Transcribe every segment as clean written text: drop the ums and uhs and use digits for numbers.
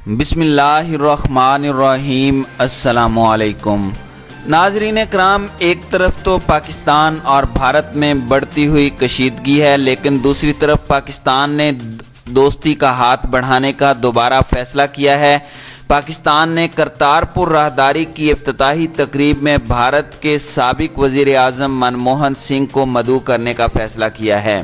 بسم اللہ الرحمن الرحیم۔ السلام علیکم ناظرین کرام، ایک طرف تو پاکستان اور بھارت میں بڑھتی ہوئی کشیدگی ہے، لیکن دوسری طرف پاکستان نے دوستی کا ہاتھ بڑھانے کا دوبارہ فیصلہ کیا ہے۔ پاکستان نے کرتارپور راہداری کی افتتاحی تقریب میں بھارت کے سابق وزیر اعظم منموہن سنگھ کو مدعو کرنے کا فیصلہ کیا ہے۔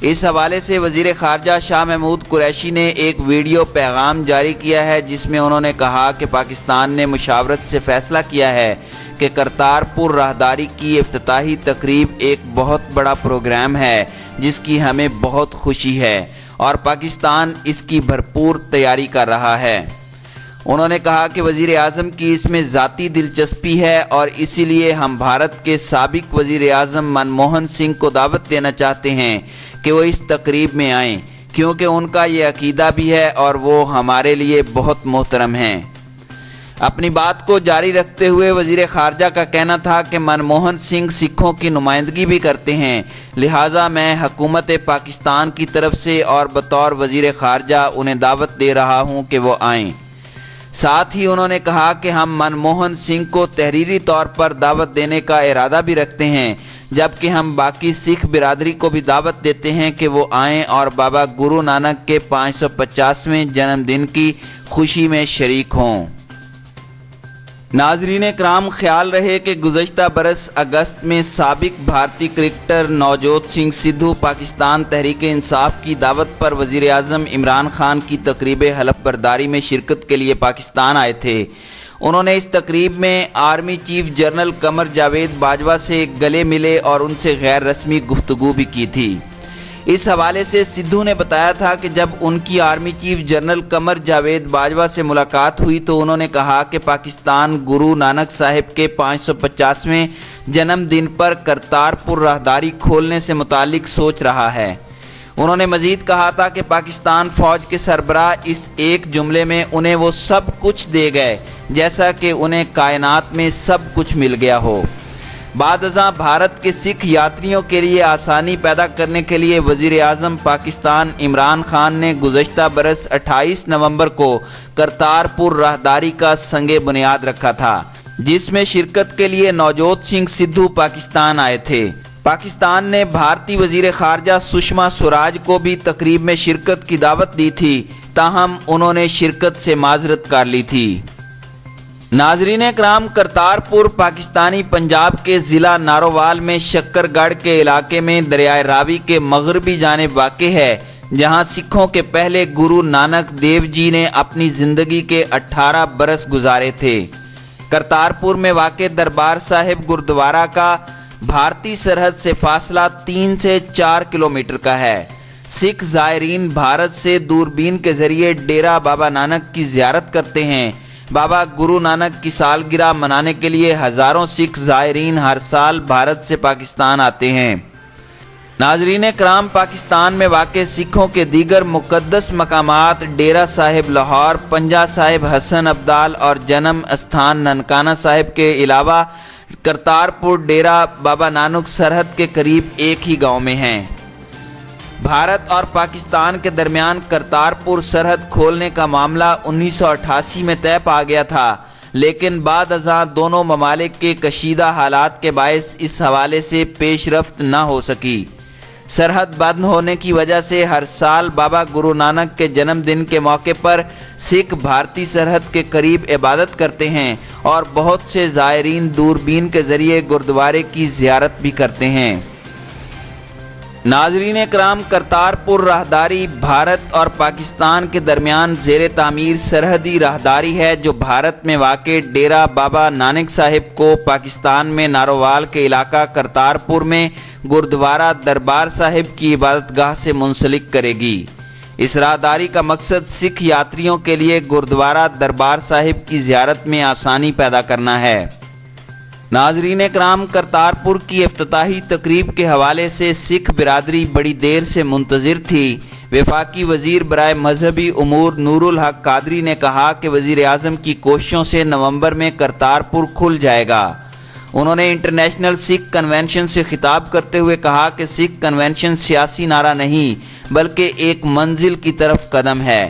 اس حوالے سے وزیر خارجہ شاہ محمود قریشی نے ایک ویڈیو پیغام جاری کیا ہے، جس میں انہوں نے کہا کہ پاکستان نے مشاورت سے فیصلہ کیا ہے کہ کرتارپور راہداری کی افتتاحی تقریب ایک بہت بڑا پروگرام ہے جس کی ہمیں بہت خوشی ہے اور پاکستان اس کی بھرپور تیاری کر رہا ہے۔ انہوں نے کہا کہ وزیر اعظم کی اس میں ذاتی دلچسپی ہے اور اسی لیے ہم بھارت کے سابق وزیر اعظم منموہن سنگھ کو دعوت دینا چاہتے ہیں کہ وہ اس تقریب میں آئیں، کیونکہ ان کا یہ عقیدہ بھی ہے اور وہ ہمارے لیے بہت محترم ہیں۔ اپنی بات کو جاری رکھتے ہوئے وزیر خارجہ کا کہنا تھا کہ منموہن سنگھ سکھوں کی نمائندگی بھی کرتے ہیں، لہٰذا میں حکومت پاکستان کی طرف سے اور بطور وزیر خارجہ انہیں دعوت دے رہا ہوں کہ وہ آئیں۔ ساتھ ہی انہوں نے کہا کہ ہم منموہن سنگھ کو تحریری طور پر دعوت دینے کا ارادہ بھی رکھتے ہیں، جبکہ ہم باقی سکھ برادری کو بھی دعوت دیتے ہیں کہ وہ آئیں اور بابا گرو نانک کے 550ویں جنم دن کی خوشی میں شریک ہوں۔ ناظرین کرام، خیال رہے کہ گزشتہ برس اگست میں سابق بھارتی کرکٹر نوجوت سنگھ سدھو پاکستان تحریک انصاف کی دعوت پر وزیر اعظم عمران خان کی تقریب حلف برداری میں شرکت کے لیے پاکستان آئے تھے۔ انہوں نے اس تقریب میں army chief general Qamar Javed Bajwa سے گلے ملے اور ان سے غیر رسمی گفتگو بھی کی تھی۔ اس حوالے سے سدھو نے بتایا تھا کہ جب ان کی army chief general Qamar Javed Bajwa سے ملاقات ہوئی تو انہوں نے کہا کہ پاکستان گرو نانک صاحب کے 550ویں جنم دن پر کرتارپور راہداری کھولنے سے متعلق سوچ رہا ہے۔ انہوں نے مزید کہا تھا کہ پاکستان فوج کے سربراہ اس ایک جملے میں انہیں وہ سب کچھ دے گئے جیسا کہ انہیں کائنات میں سب کچھ مل گیا ہو۔ بعد ازاں بھارت کے سکھ یاتریوں کے لیے آسانی پیدا کرنے کے لیے وزیر اعظم پاکستان عمران خان نے گزشتہ برس 28 نومبر کو کرتارپور راہداری کا سنگ بنیاد رکھا تھا، جس میں شرکت کے لیے نوجوت سنگھ سدھو پاکستان آئے تھے۔ پاکستان نے بھارتی وزیر خارجہ سشما سوراج کو بھی تقریب میں شرکت کی دعوت دی تھی، تاہم انہوں نے شرکت سے معذرت کر لی تھی۔ ناظرین کرام، کرتارپور پاکستانی پنجاب کے ضلع نارووال میں شکر گڑھ کے علاقے میں دریائے راوی کے مغربی جانب واقع ہے، جہاں سکھوں کے پہلے گرو نانک دیو جی نے اپنی زندگی کے 18 برس گزارے تھے۔ کرتارپور میں واقع دربار صاحب گردوارہ کا بھارتی سرحد سے فاصلہ 3 سے 4 کلومیٹر کا ہے۔ سکھ زائرین بھارت سے دوربین کے ذریعے ڈیرہ بابا نانک کی زیارت کرتے ہیں۔ بابا گرو نانک کی سالگرہ منانے کے لیے ہزاروں سکھ زائرین ہر سال بھارت سے پاکستان آتے ہیں۔ ناظرین کرام، پاکستان میں واقع سکھوں کے دیگر مقدس مقامات ڈیرہ صاحب لاہور، پنجہ صاحب حسن ابدال اور جنم استھان ننکانہ صاحب کے علاوہ کرتارپور ڈیرہ بابا نانک سرحد کے قریب ایک ہی گاؤں میں ہیں۔ بھارت اور پاکستان کے درمیان کرتارپور سرحد کھولنے کا معاملہ 1988 میں طے پا گیا تھا، لیکن بعد ازاں دونوں ممالک کے کشیدہ حالات کے باعث اس حوالے سے پیش رفت نہ ہو سکی۔ سرحد بند ہونے کی وجہ سے ہر سال بابا گرو نانک کے جنم دن کے موقع پر سکھ بھارتی سرحد کے قریب عبادت کرتے ہیں اور بہت سے زائرین دوربین کے ذریعے گردوارے کی زیارت بھی کرتے ہیں۔ ناظرین کرام، کرتارپور راہداری بھارت اور پاکستان کے درمیان زیر تعمیر سرحدی راہداری ہے، جو بھارت میں واقع ڈیرہ بابا نانک صاحب کو پاکستان میں نارووال کے علاقہ کرتارپور میں گردوارہ دربار صاحب کی عبادت گاہ سے منسلک کرے گی۔ اس راہداری کا مقصد سکھ یاتریوں کے لیے گردوارہ دربار صاحب کی زیارت میں آسانی پیدا کرنا ہے۔ ناظرین کرام، کرتارپور کی افتتاحی تقریب کے حوالے سے سکھ برادری بڑی دیر سے منتظر تھی۔ وفاقی وزیر برائے مذہبی امور نور الحق قادری نے کہا کہ وزیر اعظم کی کوششوں سے نومبر میں کرتارپور کھل جائے گا۔ انہوں نے انٹرنیشنل سکھ کنونشن سے خطاب کرتے ہوئے کہا کہ سکھ کنونشن سیاسی نعرہ نہیں بلکہ ایک منزل کی طرف قدم ہے۔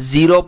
0